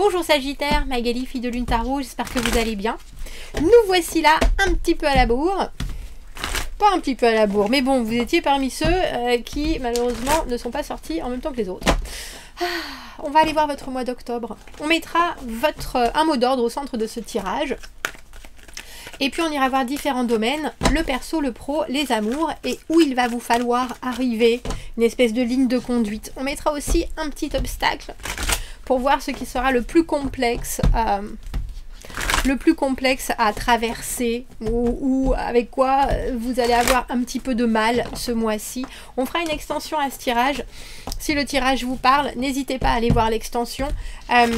Bonjour Sagittaire, Magali, fille de Lune Tarot, j'espère que vous allez bien. Nous voici là, un petit peu à la bourre. Pas un petit peu à la bourre, mais bon, vous étiez parmi ceux qui malheureusement ne sont pas sortis en même temps que les autres. On va aller voir votre mois d'octobre. On mettra un mot d'ordre au centre de ce tirage. Et puis on ira voir différents domaines, le perso, le pro, les amours, et où il va vous falloir arriver, une espèce de ligne de conduite. On mettra aussi un petit obstacle pour voir ce qui sera le plus complexe à traverser, ou avec quoi vous allez avoir un petit peu de mal ce mois-ci. On fera une extension à ce tirage. Si le tirage vous parle, n'hésitez pas à aller voir l'extension.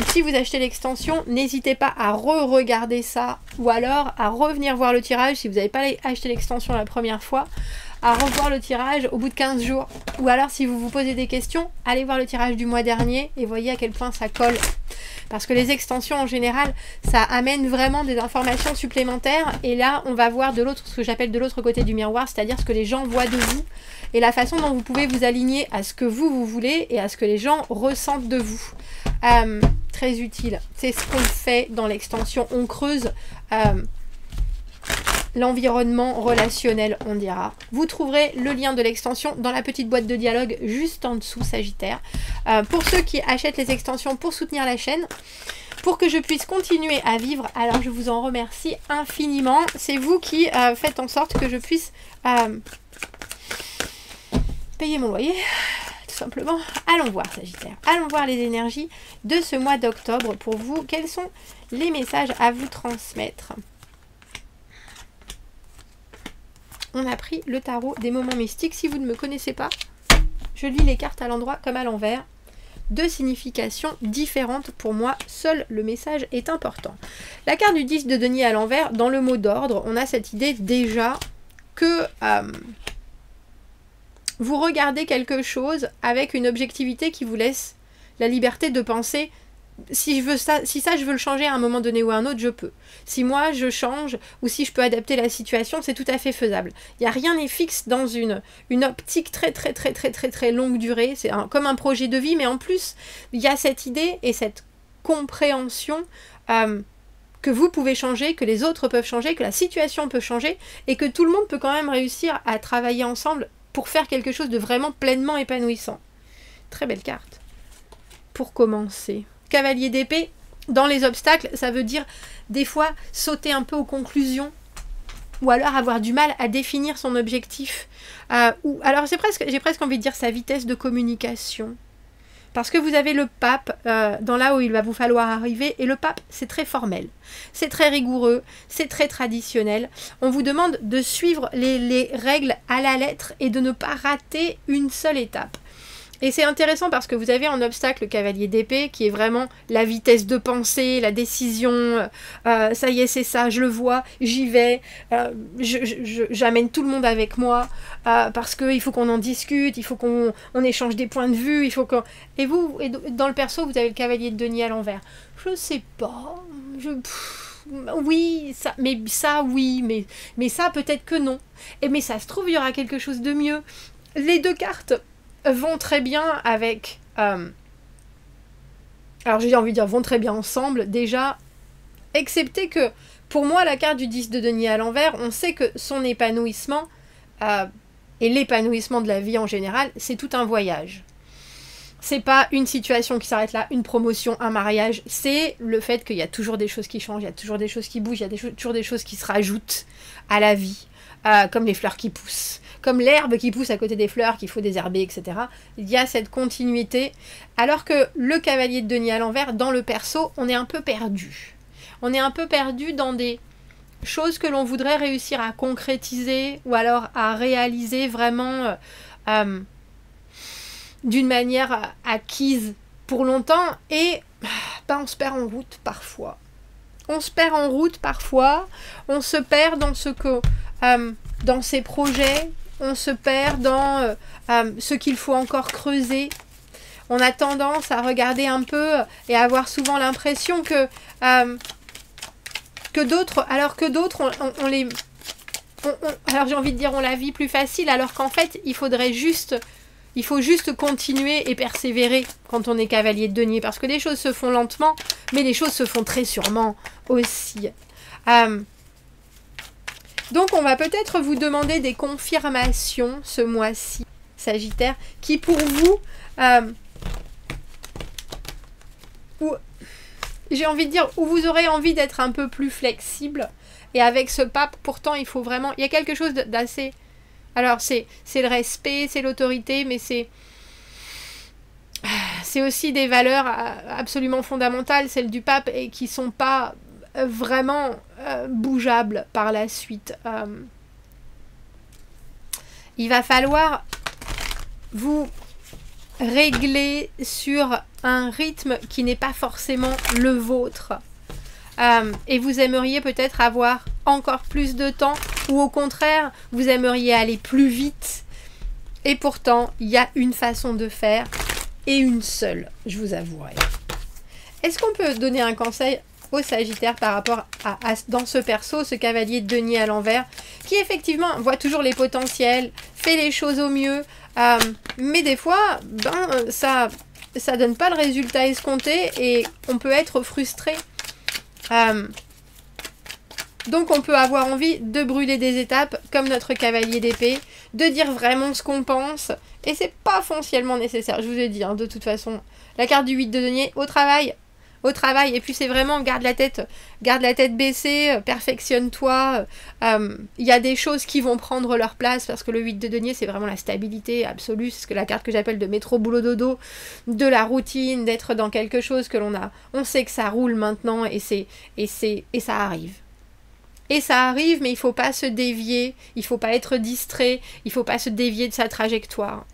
Si vous achetez l'extension, n'hésitez pas à re-regarder ça, ou alors à revenir voir le tirage si vous n'avez pas acheté l'extension la première fois, à revoir le tirage au bout de 15 jours. Ou alors si vous vous posez des questions, allez voir le tirage du mois dernier et voyez à quel point ça colle. Parce que les extensions en général, ça amène vraiment des informations supplémentaires. Et là, on va voir de l'autre, ce que j'appelle de l'autre côté du miroir, c'est-à-dire ce que les gens voient de vous et la façon dont vous pouvez vous aligner à ce que vous voulez et à ce que les gens ressentent de vous. Très utile. C'est ce qu'on fait dans l'extension. On creuse l'environnement relationnel, on dira. Vous trouverez le lien de l'extension dans la petite boîte de dialogue juste en dessous, Sagittaire. Pour ceux qui achètent les extensions pour soutenir la chaîne, pour que je puisse continuer à vivre, alors je vous en remercie infiniment. C'est vous qui faites en sorte que je puisse payer mon loyer, tout simplement. Allons voir, Sagittaire. Allons voir les énergies de ce mois d'octobre pour vous. Quels sont les messages à vous transmettre ? On a pris le tarot des moments mystiques. Si vous ne me connaissez pas, je lis les cartes à l'endroit comme à l'envers. Deux significations différentes pour moi. Seul le message est important. La carte du 10 de denier à l'envers, dans le mot d'ordre, on a cette idée déjà que vous regardez quelque chose avec une objectivité qui vous laisse la liberté de penser. Si ça je veux le changer à un moment donné ou à un autre, je peux. Si moi je change ou si je peux adapter la situation, c'est tout à fait faisable. Il n'y a rien n'est fixe dans une optique très longue durée. C'est comme un projet de vie, mais en plus il y a cette idée et cette compréhension que vous pouvez changer, que les autres peuvent changer, que la situation peut changer et que tout le monde peut quand même réussir à travailler ensemble pour faire quelque chose de vraiment pleinement épanouissant. Très belle carte. Pour commencer. Cavalier d'épée, dans les obstacles, ça veut dire des fois sauter un peu aux conclusions ou alors avoir du mal à définir son objectif. Alors j'ai presque envie de dire sa vitesse de communication. Parce que vous avez le pape dans là où il va vous falloir arriver. Et le pape, c'est très formel. C'est très rigoureux. C'est très traditionnel. On vous demande de suivre les règles à la lettre et de ne pas rater une seule étape. Et c'est intéressant parce que vous avez en obstacle le cavalier d'épée qui est vraiment la vitesse de pensée, la décision, ça y est c'est ça, je le vois, j'y vais, j'amène tout le monde avec moi parce qu'il faut qu'on en discute, il faut qu'on échange des points de vue, il faut qu'on... Et vous, dans le perso, vous avez le cavalier de denier à l'envers. Je sais pas, oui, ça, oui, mais ça peut-être que non. Mais ça se trouve, il y aura quelque chose de mieux. Les deux cartes vont très bien avec... alors j'ai envie de dire vont très bien ensemble, déjà, excepté que, pour moi, la carte du 10 de denier à l'envers, on sait que son épanouissement, et l'épanouissement de la vie en général, c'est tout un voyage. C'est pas une situation qui s'arrête là, une promotion, un mariage, c'est le fait qu'il y a toujours des choses qui changent, il y a toujours des choses qui bougent, il y a toujours des choses qui se rajoutent à la vie, comme les fleurs qui poussent. Comme l'herbe qui pousse à côté des fleurs, qu'il faut désherber, etc. Il y a cette continuité. Alors que le cavalier de denier à l'envers, dans le perso, on est un peu perdu. On est un peu perdu dans des choses que l'on voudrait réussir à concrétiser ou alors à réaliser vraiment d'une manière acquise pour longtemps. Et on se perd en route parfois. On se perd en route parfois. On se perd dans dans ses projets. On se perd dans ce qu'il faut encore creuser. On a tendance à regarder un peu et à avoir souvent l'impression que d'autres, alors que d'autres, alors j'ai envie de dire, on la vit plus facile, alors qu'en fait, il faut juste continuer et persévérer quand on est cavalier de denier, parce que les choses se font lentement, Mais les choses se font très sûrement aussi. Donc on va peut-être vous demander des confirmations ce mois-ci, Sagittaire, qui pour vous, j'ai envie de dire, où vous aurez envie d'être un peu plus flexible. Et avec ce pape, pourtant, il faut vraiment... Il y a quelque chose d'assez... Alors, c'est le respect, c'est l'autorité, mais c'est aussi des valeurs absolument fondamentales, celles du pape, et qui sont pas vraiment bougeables par la suite. Il va falloir vous régler sur un rythme qui n'est pas forcément le vôtre. Et vous aimeriez peut-être avoir encore plus de temps, ou au contraire, vous aimeriez aller plus vite. Et pourtant, il y a une façon de faire, et une seule, je vous avouerai. Est-ce qu'on peut donner un conseil au Sagittaire par rapport dans ce perso, ce cavalier de denier à l'envers, qui effectivement voit toujours les potentiels, fait les choses au mieux, mais des fois, ça donne pas le résultat escompté, et on peut être frustré. Donc on peut avoir envie de brûler des étapes comme notre cavalier d'épée, de dire vraiment ce qu'on pense, et c'est pas foncièrement nécessaire, je vous ai dit, hein, de toute façon. La carte du 8 de denier, au travail, et puis c'est vraiment garde la tête baissée, perfectionne-toi, il y a des choses qui vont prendre leur place, parce que le 8 de denier c'est vraiment la stabilité absolue, c'est la carte que j'appelle de métro boulot dodo, de la routine, d'être dans quelque chose que on sait que ça roule maintenant, et ça arrive. Et ça arrive, mais il ne faut pas se dévier, il ne faut pas être distrait, il ne faut pas se dévier de sa trajectoire.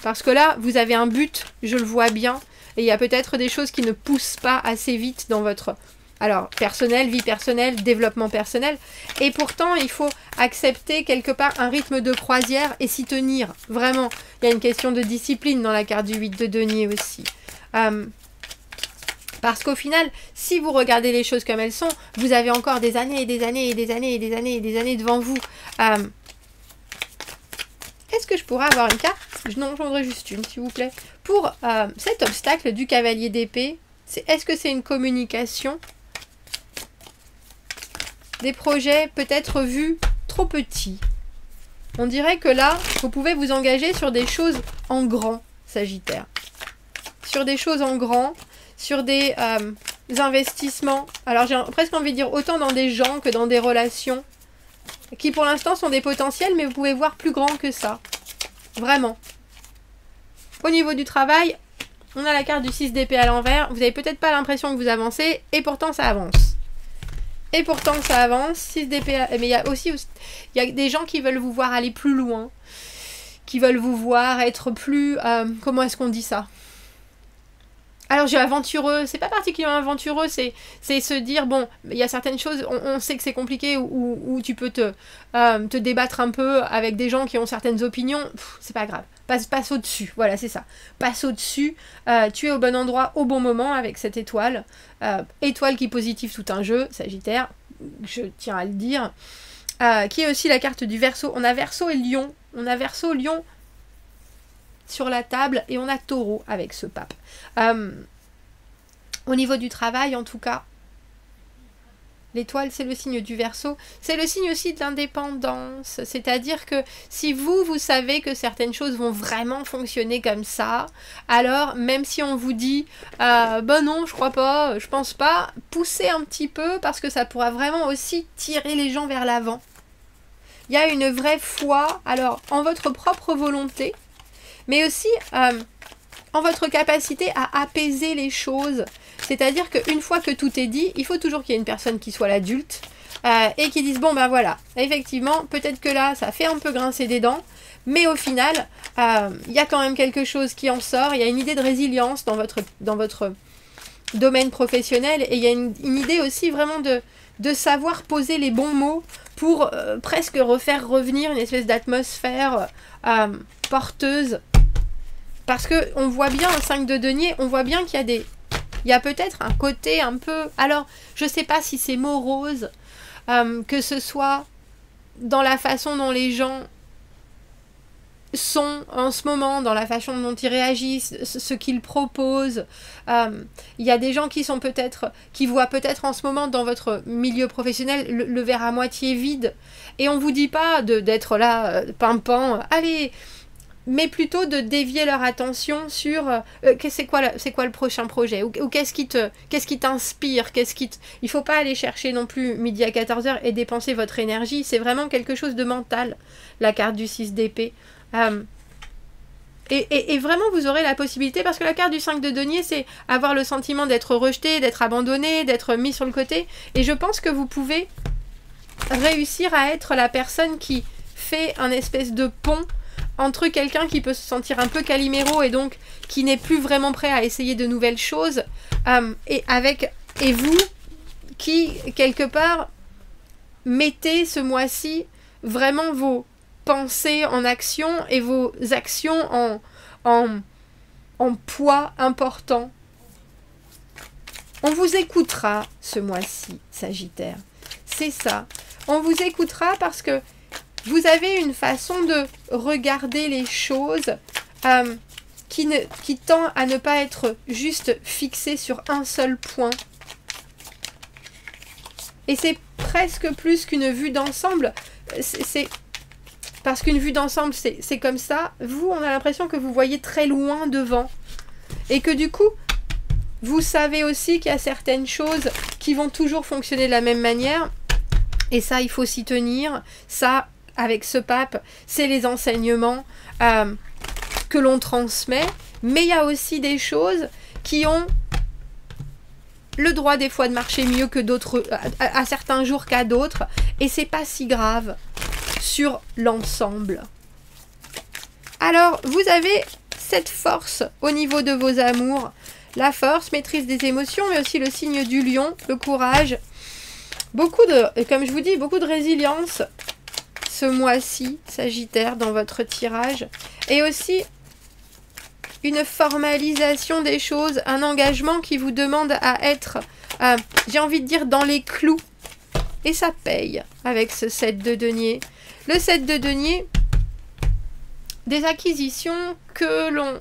Parce que là, vous avez un but, je le vois bien, et il y a peut-être des choses qui ne poussent pas assez vite dans votre... Alors, personnel, vie personnelle, développement personnel. Et pourtant, il faut accepter quelque part un rythme de croisière et s'y tenir. Vraiment, il y a une question de discipline dans la carte du 8 de denier aussi. Parce qu'au final, si vous regardez les choses comme elles sont, vous avez encore des années et des années et des années et des années et des années devant vous. Est-ce que je pourrais avoir une carte? Non, j'en voudrais juste une, s'il vous plaît. Pour cet obstacle du cavalier d'épée, est-ce que c'est une communication? Des projets peut-être vus trop petits. On dirait que là, vous pouvez vous engager sur des choses en grand, Sagittaire. Sur des choses en grand, sur des investissements. Alors j'ai presque envie de dire autant dans des gens que dans des relations, qui pour l'instant sont des potentiels, mais vous pouvez voir plus grand que ça. Vraiment. Au niveau du travail, on a la carte du 6 d'épée à l'envers. Vous n'avez peut-être pas l'impression que vous avancez, et pourtant ça avance. Et pourtant ça avance. 6 d'épée, mais il y a aussi des gens qui veulent vous voir aller plus loin, qui veulent vous voir être plus... comment est-ce qu'on dit ça? Alors j'ai aventureux, c'est pas particulièrement aventureux, c'est se dire, bon, il y a certaines choses, on sait que c'est compliqué, où tu peux te débattre un peu avec des gens qui ont certaines opinions, c'est pas grave, passe au-dessus, voilà, c'est ça, passe au-dessus, tu es au bon endroit, au bon moment avec cette étoile, étoile qui positive tout un jeu, Sagittaire, je tiens à le dire, qui est aussi la carte du Verseau. On a Verseau et Lion, sur la table, et on a Taureau avec ce pape. Au niveau du travail, en tout cas, l'étoile, c'est le signe du Verseau. C'est le signe aussi de l'indépendance. C'est-à-dire que si vous savez que certaines choses vont vraiment fonctionner comme ça, alors même si on vous dit ben non, je crois pas, je pense pas, poussez un petit peu, parce que ça pourra vraiment aussi tirer les gens vers l'avant. Il y a une vraie foi, alors en votre propre volonté, mais aussi en votre capacité à apaiser les choses. C'est-à-dire qu'une fois que tout est dit, il faut toujours qu'il y ait une personne qui soit l'adulte et qui dise, bon ben voilà, effectivement, peut-être que là, ça fait un peu grincer des dents, mais au final, il y a quand même quelque chose qui en sort, il y a une idée de résilience dans votre domaine professionnel, et il y a une idée aussi vraiment de savoir poser les bons mots pour presque refaire revenir une espèce d'atmosphère porteuse. Parce que on voit bien, un 5 de denier, on voit bien qu'il y a peut-être un côté un peu... Alors, je sais pas si c'est morose, que ce soit dans la façon dont les gens sont en ce moment, dans la façon dont ils réagissent, ce qu'ils proposent. Il y a des gens qui sont peut-être, qui voient peut-être en ce moment dans votre milieu professionnel le verre à moitié vide. Et on vous dit pas d'être là, pimpant, allez, mais plutôt de dévier leur attention sur c'est quoi le prochain projet, ou qu'est-ce qui t'inspire, il faut pas aller chercher non plus midi à 14h et dépenser votre énergie, c'est vraiment quelque chose de mental, la carte du 6 d'épée. Et vraiment vous aurez la possibilité, parce que la carte du 5 de denier, c'est avoir le sentiment d'être rejeté, d'être abandonné, d'être mis sur le côté, et je pense que vous pouvez réussir à être la personne qui fait un espèce de pont entre quelqu'un qui peut se sentir un peu Calimero et donc qui n'est plus vraiment prêt à essayer de nouvelles choses, et vous qui quelque part mettez ce mois-ci vraiment vos pensées en action et vos actions en poids important. On vous écoutera ce mois-ci, Sagittaire. C'est ça. On vous écoutera parce que vous avez une façon de regarder les choses qui tend à ne pas être juste fixée sur un seul point. Et c'est presque plus qu'une vue d'ensemble. C'est parce qu'une vue d'ensemble, c'est comme ça. Vous, on a l'impression que vous voyez très loin devant. Et que du coup, vous savez aussi qu'il y a certaines choses qui vont toujours fonctionner de la même manière. Et ça, il faut s'y tenir. Ça, avec ce pape, c'est les enseignements que l'on transmet. Mais il y a aussi des choses qui ont le droit des fois de marcher mieux que d'autres, à certains jours qu'à d'autres. Et c'est pas si grave sur l'ensemble. Alors, vous avez cette force au niveau de vos amours. La force, maîtrise des émotions, mais aussi le signe du lion, le courage. Beaucoup de, comme je vous dis, beaucoup de résilience ce mois-ci, Sagittaire, dans votre tirage. Et aussi une formalisation des choses, un engagement qui vous demande à être, j'ai envie de dire, dans les clous. Et ça paye avec ce 7 de denier. Le 7 de denier, des acquisitions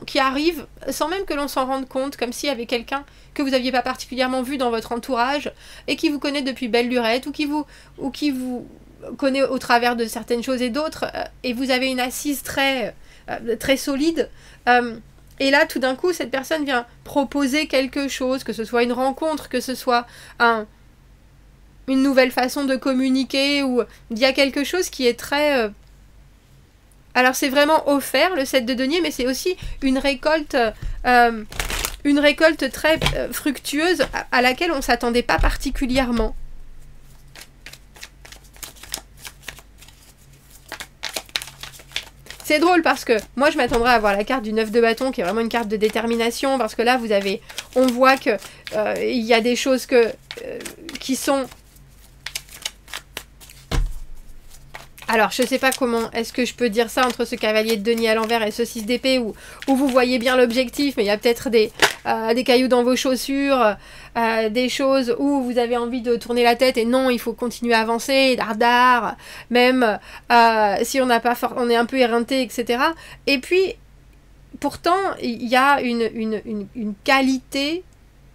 qui arrivent sans même que l'on s'en rende compte, comme s'il y avait quelqu'un que vous n'aviez pas particulièrement vu dans votre entourage et qui vous connaît depuis belle lurette ou qui vous connaît au travers de certaines choses et d'autres, et vous avez une assise très solide. Et là, tout d'un coup, cette personne vient proposer quelque chose, que ce soit une rencontre, que ce soit une nouvelle façon de communiquer, ou il y a quelque chose qui est très... Alors, c'est vraiment offert, le 7 de denier, mais c'est aussi une récolte très fructueuse à laquelle on ne s'attendait pas particulièrement. C'est drôle parce que moi je m'attendrais à avoir la carte du 9 de bâton qui est vraiment une carte de détermination, parce que là on voit que il y a des choses qui sont... Alors je sais pas comment est-ce que je peux dire ça entre ce cavalier de denier à l'envers et ce 6 d'épée où vous voyez bien l'objectif, mais il y a peut-être des cailloux dans vos chaussures, des choses où vous avez envie de tourner la tête et non, il faut continuer à avancer, dardard, même si on est un peu éreinté, etc. Et puis, pourtant, il y a une qualité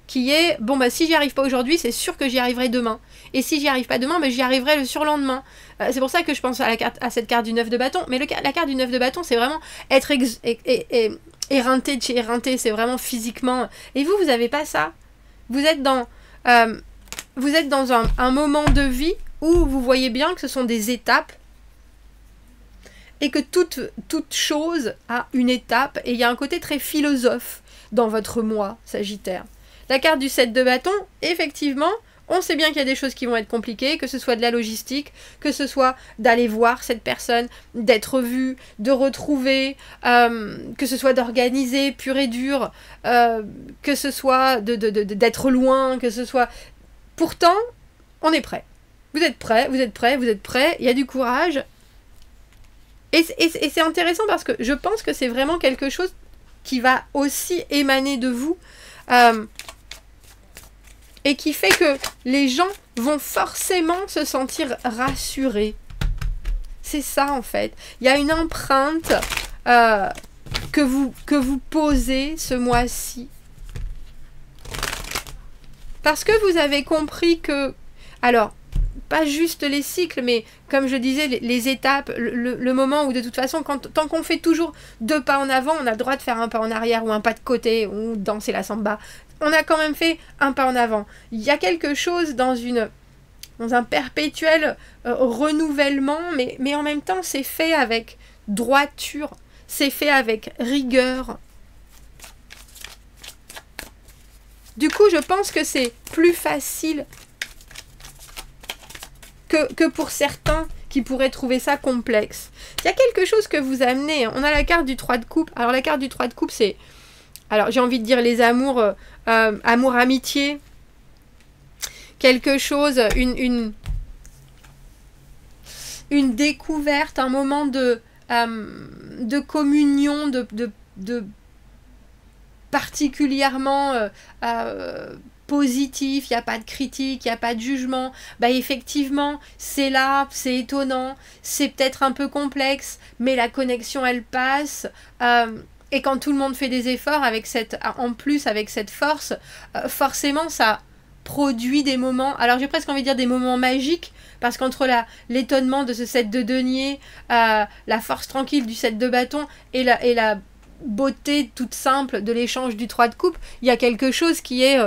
qui est, bon, bah, si j'y arrive pas aujourd'hui, c'est sûr que j'y arriverai demain. Et si j'y arrive pas demain, bah, j'y arriverai le surlendemain. C'est pour ça que je pense à cette carte du 9 de bâton. Mais la carte du 9 de bâton, c'est vraiment être éreinté de chez éreinté, c'est vraiment physiquement. Et vous avez pas ça. Vous êtes dans un moment de vie où vous voyez bien que ce sont des étapes et que toute chose a une étape, et il y a un côté très philosophe dans votre moi, Sagittaire. La carte du 7 de bâton, effectivement, on sait bien qu'il y a des choses qui vont être compliquées, que ce soit de la logistique, que ce soit d'aller voir cette personne, d'être vu, de retrouver, que ce soit d'organiser pur et dur, que ce soit d'être loin, que ce soit... Pourtant, on est prêt. Vous êtes prêts, il y a du courage. Et c'est intéressant parce que je pense que c'est vraiment quelque chose qui va aussi émaner de vous, et qui fait que les gens vont forcément se sentir rassurés. C'est ça en fait. Il y a une empreinte que vous posez ce mois-ci. Parce que vous avez compris que... Alors, pas juste les cycles, mais comme je disais, les étapes, le moment où de toute façon, tant qu'on fait toujours 2 pas en avant, on a le droit de faire un pas en arrière ou un pas de côté ou danser la samba. On a quand même fait un pas en avant. Il y a quelque chose dans un perpétuel renouvellement, mais en même temps, c'est fait avec droiture, c'est fait avec rigueur. Du coup, je pense que c'est plus facile que pour certains qui pourraient trouver ça complexe. Il y a quelque chose que vous amenez. On a la carte du 3 de coupe. Alors, la carte du 3 de coupe, c'est... Alors, j'ai envie de dire les amours, amour, amitié. Quelque chose, une découverte, un moment de communion, de particulièrement positif, il n'y a pas de critique, il n'y a pas de jugement. Bah effectivement, c'est là, c'est étonnant, c'est peut-être un peu complexe, mais la connexion, elle passe. Et quand tout le monde fait des efforts, en plus avec cette force, forcément, ça produit des moments, alors j'ai presque envie de dire des moments magiques, parce qu'entre l'étonnement de ce 7 de denier, la force tranquille du 7 de bâton, et la beauté toute simple de l'échange du 3 de coupe, il y a quelque chose qui est...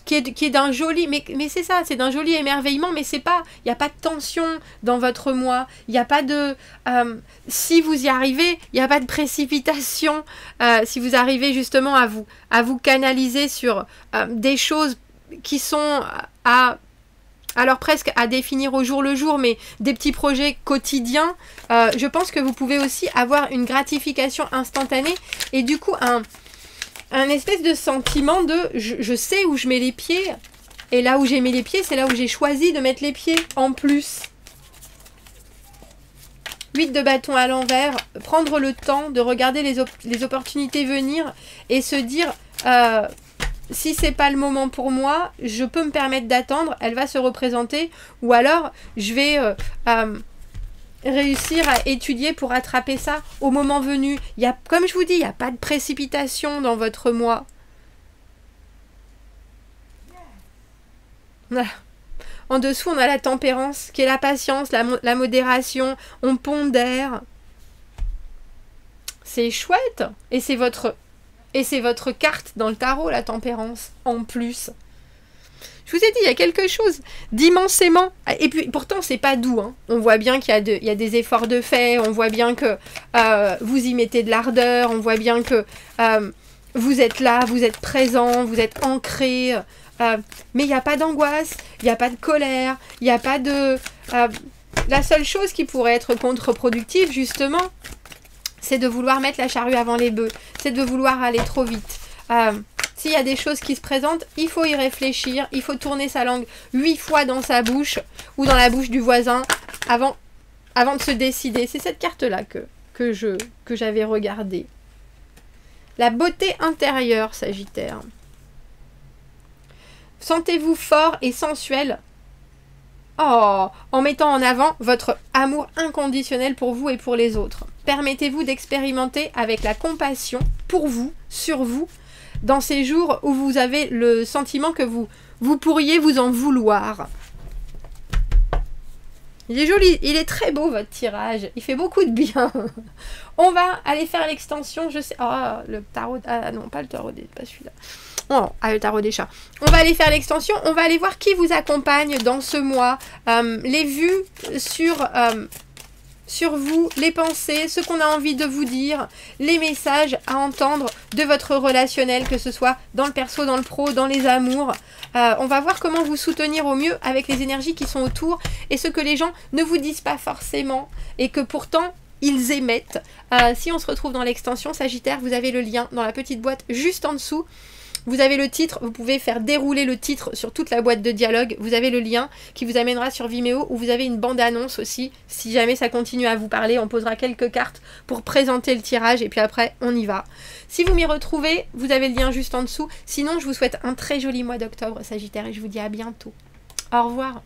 qui est d'un joli, mais c'est ça, c'est d'un joli émerveillement, mais c'est pas, il n'y a pas de tension dans votre moi, il n'y a pas de, si vous y arrivez, il n'y a pas de précipitation, si vous arrivez justement à vous canaliser sur des choses qui sont alors presque à définir au jour le jour, mais des petits projets quotidiens, je pense que vous pouvez aussi avoir une gratification instantanée, et du coup un espèce de sentiment de je sais où je mets les pieds, et là où j'ai mis les pieds, c'est là où j'ai choisi de mettre les pieds en plus. 8 de bâton à l'envers, prendre le temps de regarder les opportunités venir et se dire si c'est pas le moment pour moi, je peux me permettre d'attendre, elle va se représenter, ou alors je vais réussir à étudier pour attraper ça au moment venu. Comme je vous dis, il n'y a pas de précipitation dans votre moi. Voilà. En dessous, on a la tempérance, qui est la patience, la modération. On pondère. C'est chouette. Et c'est votre carte dans le tarot, la tempérance, en plus. Je vous ai dit, il y a quelque chose d'immensément... Et puis, pourtant, c'est pas doux. Hein. On voit bien qu'il y a des efforts de fait. On voit bien que vous y mettez de l'ardeur. On voit bien que vous êtes là, vous êtes présent, vous êtes ancré. Mais il n'y a pas d'angoisse, il n'y a pas de colère, il n'y a pas de... la seule chose qui pourrait être contre-productive, justement, c'est de vouloir mettre la charrue avant les bœufs. C'est de vouloir aller trop vite. S'il y a des choses qui se présentent, il faut y réfléchir, il faut tourner sa langue 8 fois dans sa bouche ou dans la bouche du voisin avant de se décider. C'est cette carte-là que j'avais regardée. La beauté intérieure, Sagittaire. Sentez-vous fort et sensuel en mettant en avant votre amour inconditionnel pour vous et pour les autres. Permettez-vous d'expérimenter avec la compassion pour vous, sur vous, dans ces jours où vous avez le sentiment que vous pourriez vous en vouloir. Il est joli, il est très beau votre tirage, il fait beaucoup de bien. On va aller faire l'extension, je sais... Oh, le tarot... Ah non, pas le tarot des... pas celui-là. Oh, le tarot des chats. On va aller faire l'extension, on va aller voir qui vous accompagne dans ce mois. Les vues sur vous, les pensées, ce qu'on a envie de vous dire, les messages à entendre de votre relationnel, que ce soit dans le perso, dans le pro, dans les amours. On va voir comment vous soutenir au mieux avec les énergies qui sont autour et ce que les gens ne vous disent pas forcément et que pourtant ils émettent. Si on se retrouve dans l'extension Sagittaire, vous avez le lien dans la petite boîte juste en dessous. Vous avez le titre, vous pouvez faire dérouler le titre sur toute la boîte de dialogue. Vous avez le lien qui vous amènera sur Vimeo où vous avez une bande-annonce aussi. Si jamais ça continue à vous parler, on posera quelques cartes pour présenter le tirage et puis après, on y va. Si vous m'y retrouvez, vous avez le lien juste en dessous. Sinon, je vous souhaite un très joli mois d'octobre, Sagittaire, et je vous dis à bientôt. Au revoir.